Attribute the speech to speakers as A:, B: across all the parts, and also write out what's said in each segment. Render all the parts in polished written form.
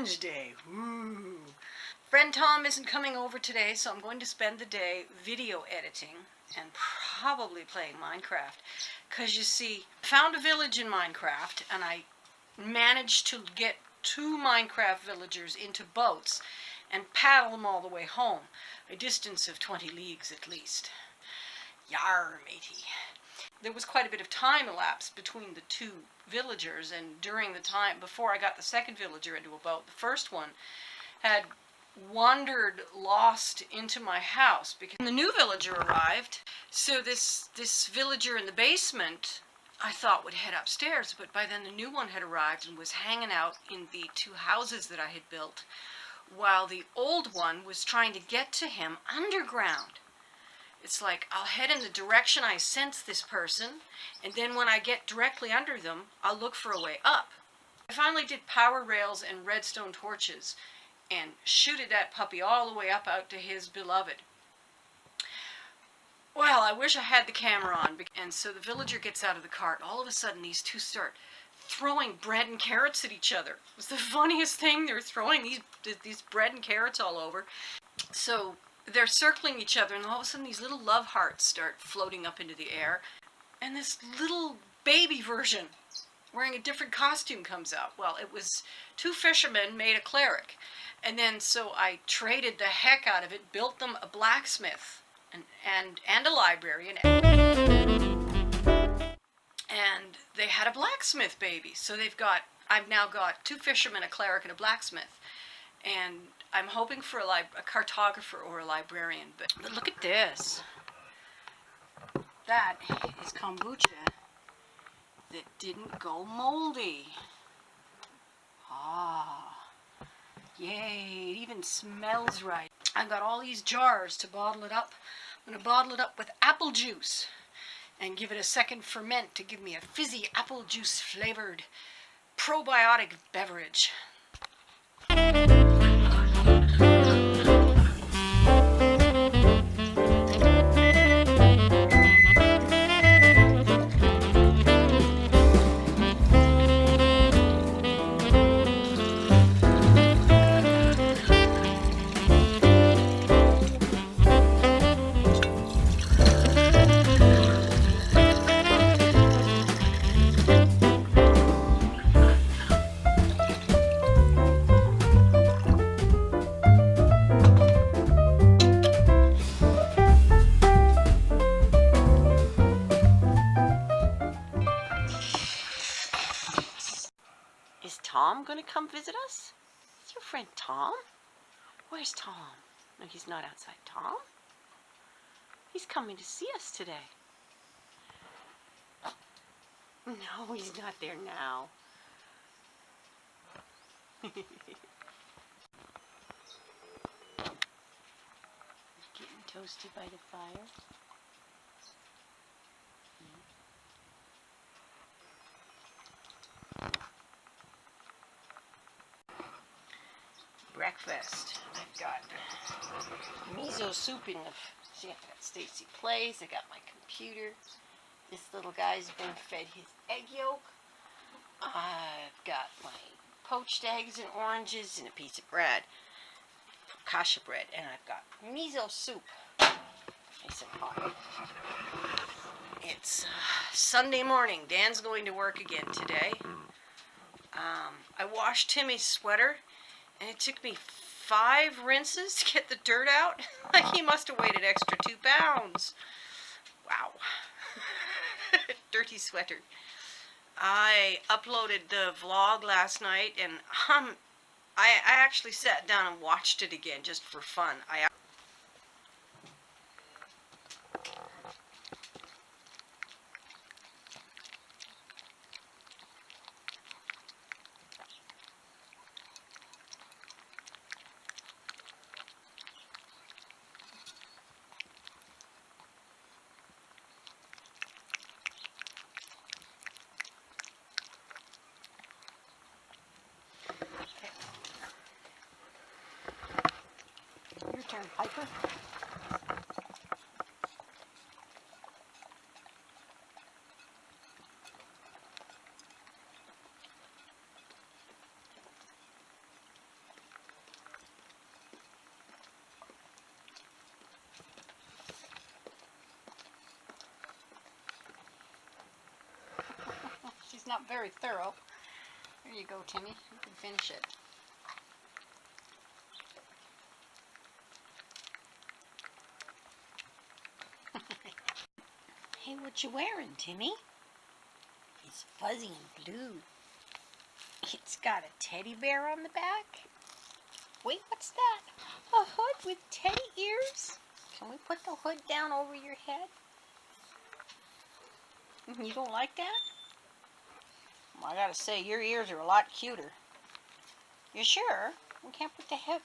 A: Revenge Day. Woo. Friend Tom isn't coming over today, so I'm going to spend the day video editing and probably playing Minecraft. Because you see, I found a village in Minecraft and I managed to get 2 Minecraft villagers into boats and paddle them all the way home. A distance of 20 leagues at least. Yar, matey. There was quite a bit of time elapsed between the 2 villagers, and during the time before I got the second villager into a boat, the first one had wandered lost into my house because the new villager arrived. So this villager in the basement I thought would head upstairs, but by then the new one had arrived and was hanging out in the 2 houses that I had built, while the old one was trying to get to him underground. It's like, I'll head in the direction I sense this person, and then when I get directly under them, I'll look for a way up. I finally did power rails and redstone torches and shooted that puppy all the way up out to his beloved. Well, I wish I had the camera on, and so the villager gets out of the cart. All of a sudden, these 2 start throwing bread and carrots at each other. It was the funniest thing. They're throwing these bread and carrots all over. So they're circling each other, and all of a sudden these little love hearts start floating up into the air, and this little baby version wearing a different costume comes out. Well, it was 2 fishermen made a cleric, and then so I traded the heck out of it, built them a blacksmith and a librarian, and they had a blacksmith baby. So I've now got 2 fishermen, a cleric, and a blacksmith. And I'm hoping for a cartographer or a librarian. But look at this. That is kombucha that didn't go moldy. Ah, yay, it even smells right. I've got all these jars to bottle it up. I'm going to bottle it up with apple juice and give it a second ferment to give me a fizzy apple juice flavored probiotic beverage. Is Tom going to come visit us? Is your friend Tom? Where's Tom? No, he's not outside. Tom? He's coming to see us today. No, he's not there now. Getting toasted by the fire. Breakfast. I've got miso soup in the... See, I've got Stacy Plays. I got my computer. This little guy's been fed his egg yolk. I've got my poached eggs and oranges and a piece of bread. Focaccia bread. And I've got miso soup. Nice and hot. It's Sunday morning. Dan's going to work again today. I washed Timmy's sweater. And it took me 5 rinses to get the dirt out. Like he must have weighed an extra 2 pounds. Wow. Dirty sweater. I uploaded the vlog last night, and I actually sat down and watched it again just for fun. Your turn, Piper. not very thorough. There you go, Timmy. You can finish it. Hey, what you wearing, Timmy? It's fuzzy and blue. It's got a teddy bear on the back. Wait, what's that? A hood with teddy ears? Can we put the hood down over your head? You don't like that? Well, I gotta say, your ears are a lot cuter. You sure? We can't put the head...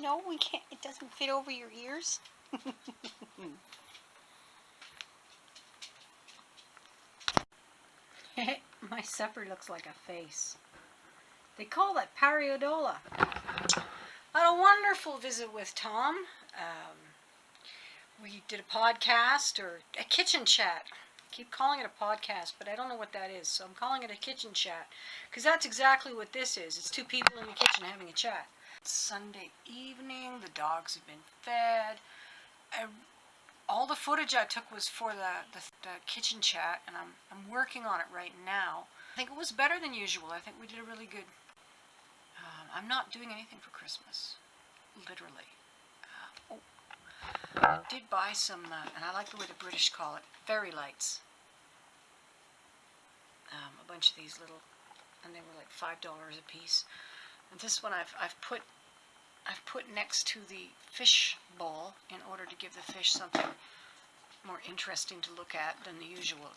A: No, we can't. It doesn't fit over your ears. My supper looks like a face. They call that pareidola. I had a wonderful visit with Tom. We did a podcast or a kitchen chat. I keep calling it a podcast, but I don't know what that is, so I'm calling it a kitchen chat because that's exactly what this is. It's two people in the kitchen having a chat. It's Sunday evening. The dogs have been fed. All the footage I took was for the kitchen chat, and I'm working on it right now. I think it was better than usual. I think we did a really good... I'm not doing anything for Christmas, literally. I did buy some, and I like the way the British call it, fairy lights. A bunch of these little, and they were like $5 a piece. And this one I've put next to the fish bowl in order to give the fish something more interesting to look at than the usual.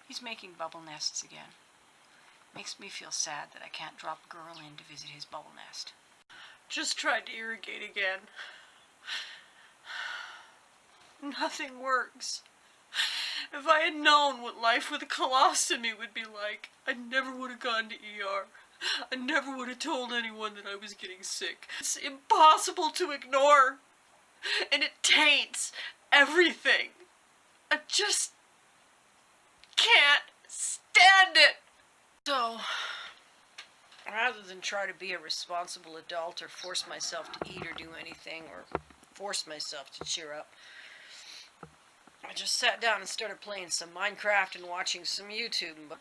A: He's making bubble nests again. Makes me feel sad that I can't drop a girl in to visit his bubble nest. Just tried to irrigate again. Nothing works. If I had known what life with a colostomy would be like, I never would have gone to ER. I never would have told anyone that I was getting sick. It's impossible to ignore, and it taints everything. I just can't stand it. So, rather than try to be a responsible adult or force myself to eat or do anything or force myself to cheer up, I just sat down and started playing some Minecraft and watching some YouTube.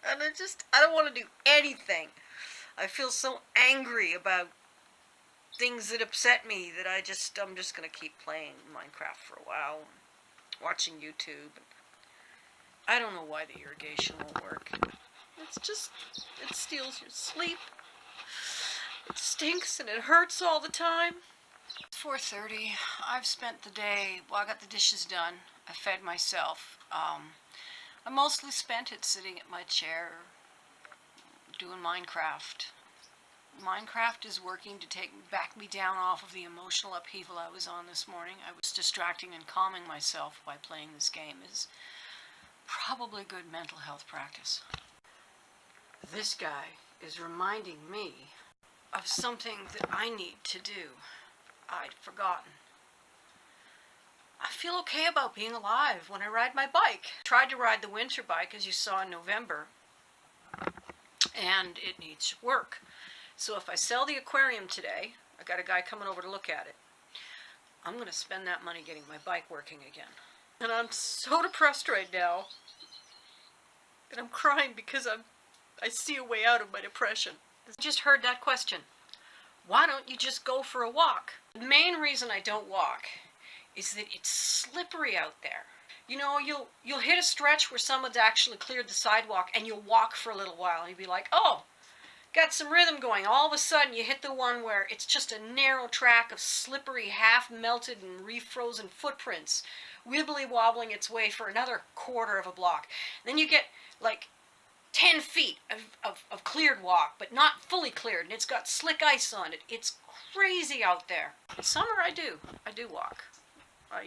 A: And I don't want to do anything. I feel so angry about things that upset me that I'm just going to keep playing Minecraft for a while, watching YouTube. I don't know why the irrigation won't work. It steals your sleep. It stinks and it hurts all the time. It's 4:30. I've spent the day, well, I got the dishes done. I fed myself. I mostly spent it sitting at my chair doing Minecraft. Minecraft is working to back me down off of the emotional upheaval I was on this morning. I was distracting and calming myself by playing this game. Is probably good mental health practice. This guy is reminding me of something that I need to do. I'd forgotten. I feel okay about being alive when I ride my bike. I tried to ride the winter bike, as you saw in November, and it needs work. So if I sell the aquarium today, I got a guy coming over to look at it, I'm going to spend that money getting my bike working again. And I'm so depressed right now. And I'm crying because I see a way out of my depression. I just heard that question. Why don't you just go for a walk? The main reason I don't walk is that it's slippery out there. You know, you'll hit a stretch where someone's actually cleared the sidewalk and you'll walk for a little while and you'll be like, oh, got some rhythm going. All of a sudden you hit the one where it's just a narrow track of slippery, half-melted and refrozen footprints wibbly wobbling its way for another quarter of a block. Then you get like 10 feet of cleared walk, but not fully cleared, and it's got slick ice on it. It's crazy out there. In summer I do walk. I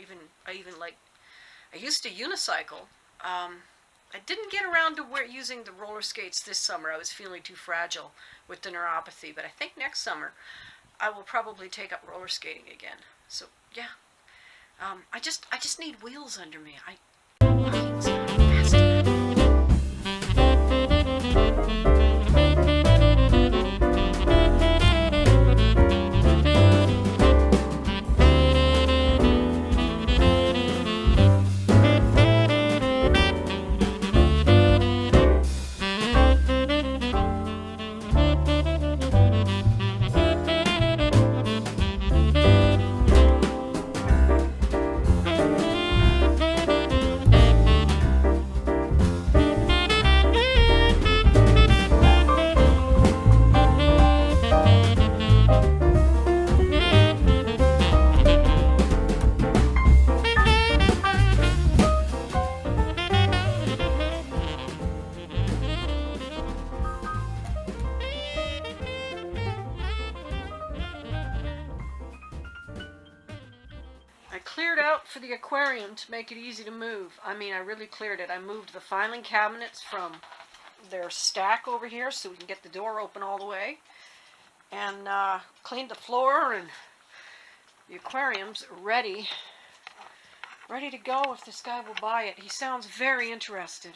A: used to unicycle. I didn't get around to using the roller skates this summer. I was feeling too fragile with the neuropathy, but I think next summer I will probably take up roller skating again. So yeah, I just need wheels under me. Walking's fascinating. cleared out for the aquarium to make it easy to move. I mean, I really cleared it. I moved the filing cabinets from their stack over here so we can get the door open all the way. And cleaned the floor, and the aquarium's ready to go if this guy will buy it. He sounds very interested.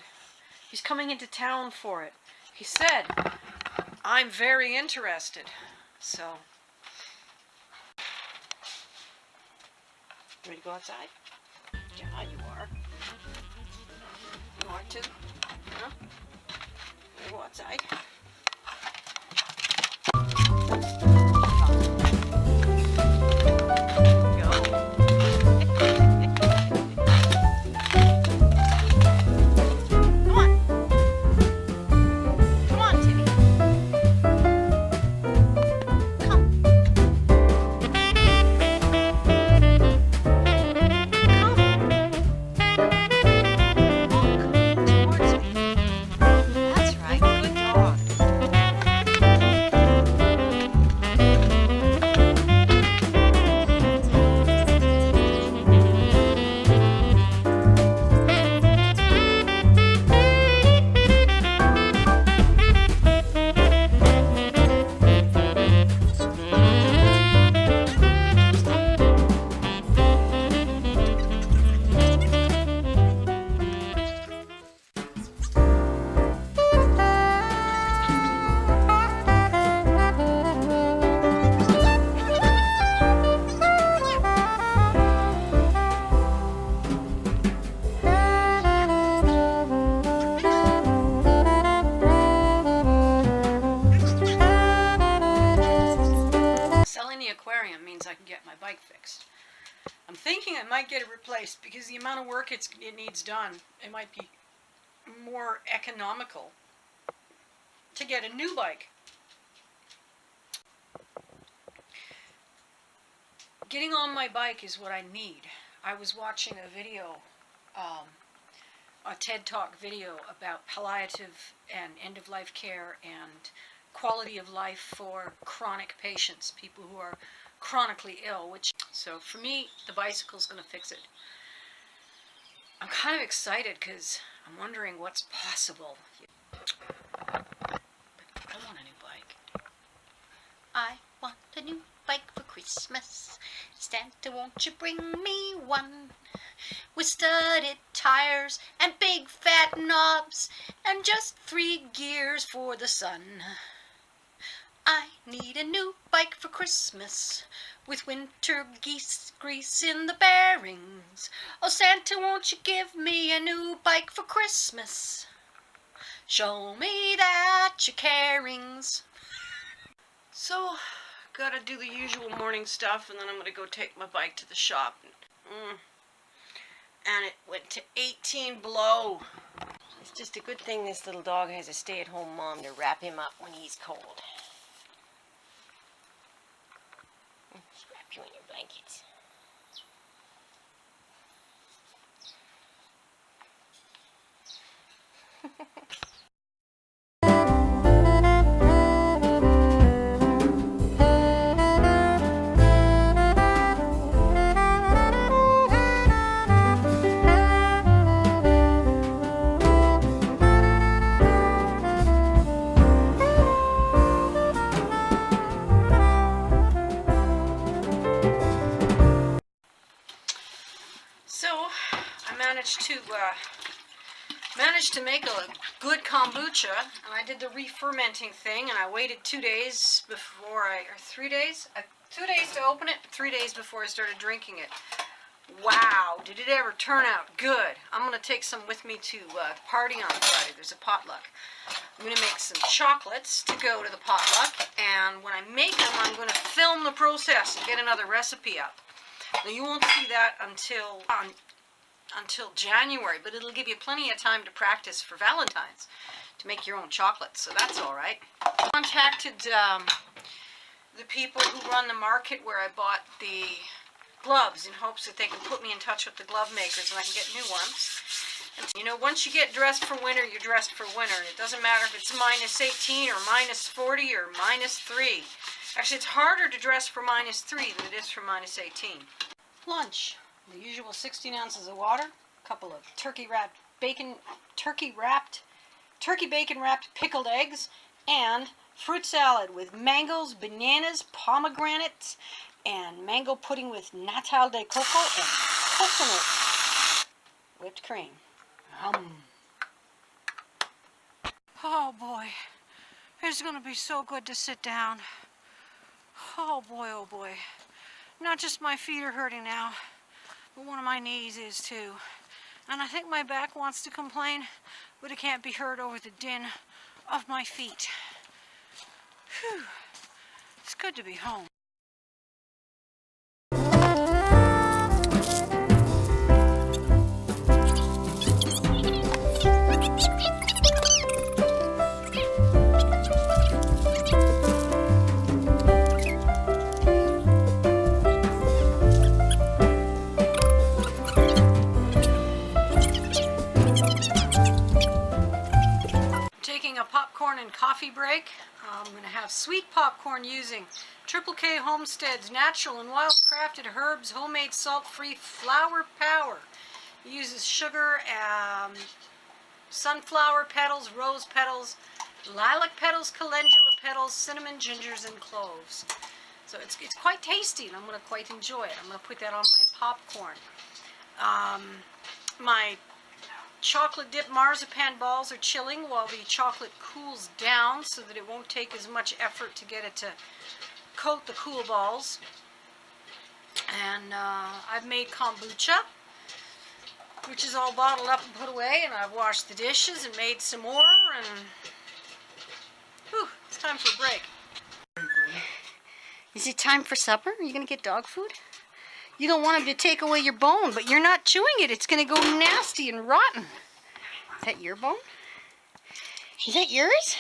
A: He's coming into town for it. He said, I'm very interested. So, ready to go outside? Yeah, you are. You are too? Huh? Ready to go outside? Aquarium means I can get my bike fixed. I'm thinking I might get it replaced because the amount of work it needs done, it might be more economical to get a new bike. Getting on my bike is what I need. I was watching a video, a TED Talk video about palliative and end-of-life care and quality of life for chronic patients, people who are chronically ill. So for me, the bicycle's going to fix it. I'm kind of excited because I'm wondering what's possible. I want a new bike. I want a new bike for Christmas. Santa, won't you bring me one? With studded tires and big fat knobs and just 3 gears for the sun. I need a new bike for Christmas, with winter grease in the bearings. Oh, Santa, won't you give me a new bike for Christmas? Show me that you're carings. So, gotta do the usual morning stuff, and then I'm gonna go take my bike to the shop. And it went to 18 below.
B: It's just a good thing this little dog has a stay-at-home mom to wrap him up when he's cold. Wrap you in your blankets.
A: Managed to make a good kombucha, and I did the re-fermenting thing, and I waited 2 days before or 3 days? 2 days to open it, 3 days before I started drinking it. Wow, did it ever turn out good. I'm going to take some with me to the party on Friday. There's a potluck. I'm going to make some chocolates to go to the potluck, and when I make them, I'm going to film the process and get another recipe up. Now, you won't see that until January, but it'll give you plenty of time to practice for Valentine's to make your own chocolates, so that's all right. I contacted the people who run the market where I bought the gloves in hopes that they can put me in touch with the glove makers and I can get new ones. And, you know, once you get dressed for winter, you're dressed for winter, and it doesn't matter if it's -18 or -40 or -3. Actually, it's harder to dress for -3 than it is for -18. Lunch. the usual 16 ounces of water, a couple of turkey bacon wrapped pickled eggs, and fruit salad with mangoes, bananas, pomegranates, and mango pudding with natal de coco and coconut whipped cream. Oh boy, it's gonna be so good to sit down. Oh boy. Not just my feet are hurting now, but one of my knees is too. And I think my back wants to complain, but it can't be heard over the din of my feet. Whew. It's good to be home. Taking a popcorn and coffee break. I'm going to have sweet popcorn using Triple K Homestead's natural and wild crafted herbs, homemade salt-free flour power. It uses sugar, sunflower petals, rose petals, lilac petals, calendula petals, cinnamon, gingers, and cloves. So it's quite tasty, and I'm going to quite enjoy it. I'm going to put that on my popcorn. My chocolate dip marzipan balls are chilling while the chocolate cools down so that it won't take as much effort to get it to coat the cool balls. And I've made kombucha, which is all bottled up and put away, and I've washed the dishes and made some more, and whew, it's time for a break. Is it time for supper? Are you going to get dog food? You don't want him to take away your bone, but you're not chewing it. It's going to go nasty and rotten. Is that your bone? Is that yours?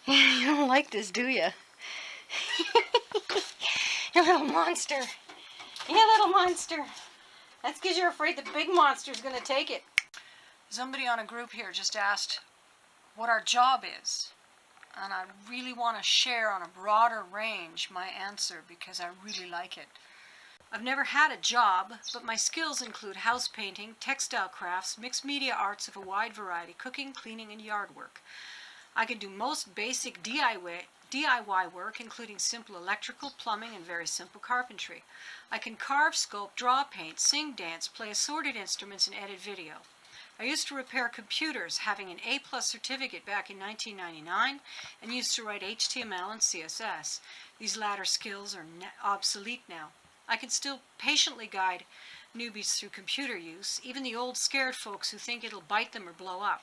A: You don't like this, do you? You little monster. You little monster. That's because you're afraid the big monster's going to take it. Somebody on a group here just asked what our job is. And I really want to share on a broader range my answer because I really like it. I've never had a job, but my skills include house painting, textile crafts, mixed media arts of a wide variety, cooking, cleaning, and yard work. I can do most basic DIY work, including simple electrical, plumbing, and very simple carpentry. I can carve, sculpt, draw, paint, sing, dance, play assorted instruments, and edit video. I used to repair computers, having an A+ certificate back in 1999, and used to write HTML and CSS. These latter skills are obsolete now. I can still patiently guide newbies through computer use, even the old scared folks who think it'll bite them or blow up.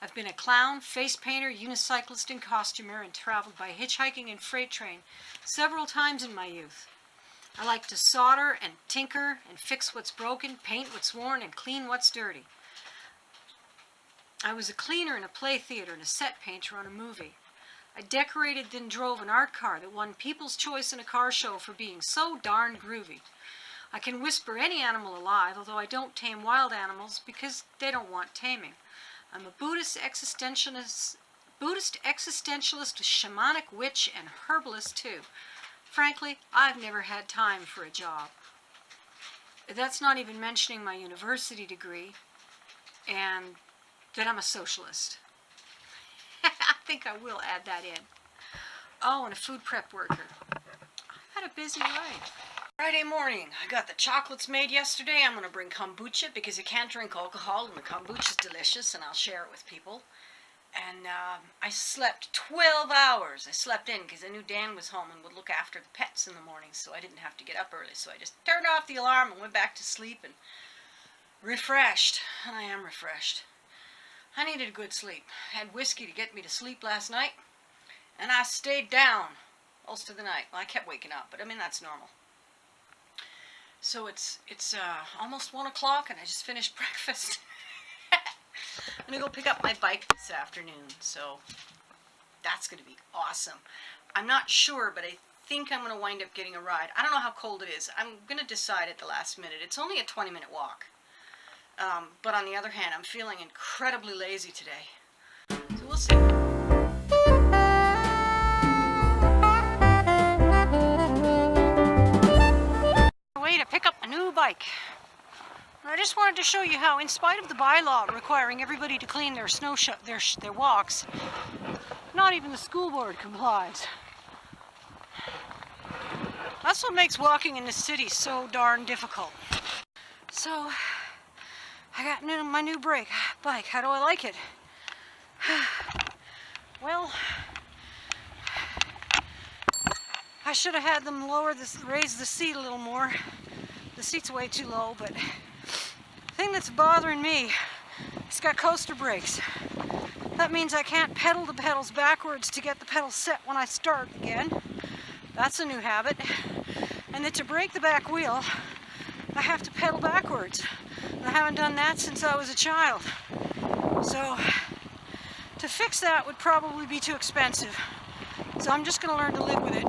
A: I've been a clown, face painter, unicyclist, and costumer, and traveled by hitchhiking and freight train several times in my youth. I like to solder and tinker and fix what's broken, paint what's worn, and clean what's dirty. I was a cleaner in a play theater and a set painter on a movie. I decorated, then drove an art car that won People's Choice in a car show for being so darn groovy. I can whisper any animal alive, although I don't tame wild animals because they don't want taming. I'm a Buddhist existentialist, shamanic witch, and herbalist too. Frankly, I've never had time for a job. That's not even mentioning my university degree and that I'm a socialist. I think I will add that in. Oh, and a food prep worker. I've had a busy life. Friday morning, I got the chocolates made yesterday. I'm going to bring kombucha because you can't drink alcohol, and the kombucha's delicious, and I'll share it with people. And I slept 12 hours. I slept in because I knew Dan was home and would look after the pets in the morning, so I didn't have to get up early. So I just turned off the alarm and went back to sleep and refreshed. And I am refreshed. I needed a good sleep. I had whiskey to get me to sleep last night, and I stayed down most of the night. Well, I kept waking up, but I mean, that's normal. So it's almost 1 o'clock, and I just finished breakfast. I'm going to go pick up my bike this afternoon, so that's going to be awesome. I'm not sure, but I think I'm going to wind up getting a ride. I don't know how cold it is. I'm going to decide at the last minute. It's only a 20-minute walk. But on the other hand, I'm feeling incredibly lazy today. So we'll see. Way to pick up a new bike. And I just wanted to show you how, in spite of the bylaw requiring everybody to clean their their walks, not even the school board complies. That's what makes walking in the city so darn difficult. So, I got my new bike. How do I like it? Well, I should have had them raise the seat a little more. The seat's way too low, but the thing that's bothering me, it's got coaster brakes. That means I can't pedal the pedals backwards to get the pedals set when I start again. That's a new habit. And then to brake the back wheel, I have to pedal backwards. And I haven't done that since I was a child. So to fix that would probably be too expensive. So I'm just going to learn to live with it.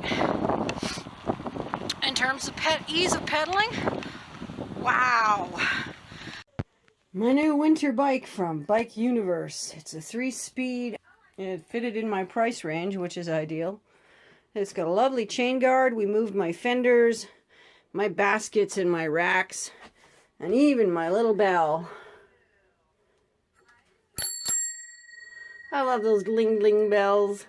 A: In terms of ease of pedaling, wow. My new winter bike from Bike Universe. It's a 3-speed. It fitted in my price range, which is ideal. It's got a lovely chain guard. We moved my fenders, my baskets and my racks, and even my little bell. I love those bling bling bells.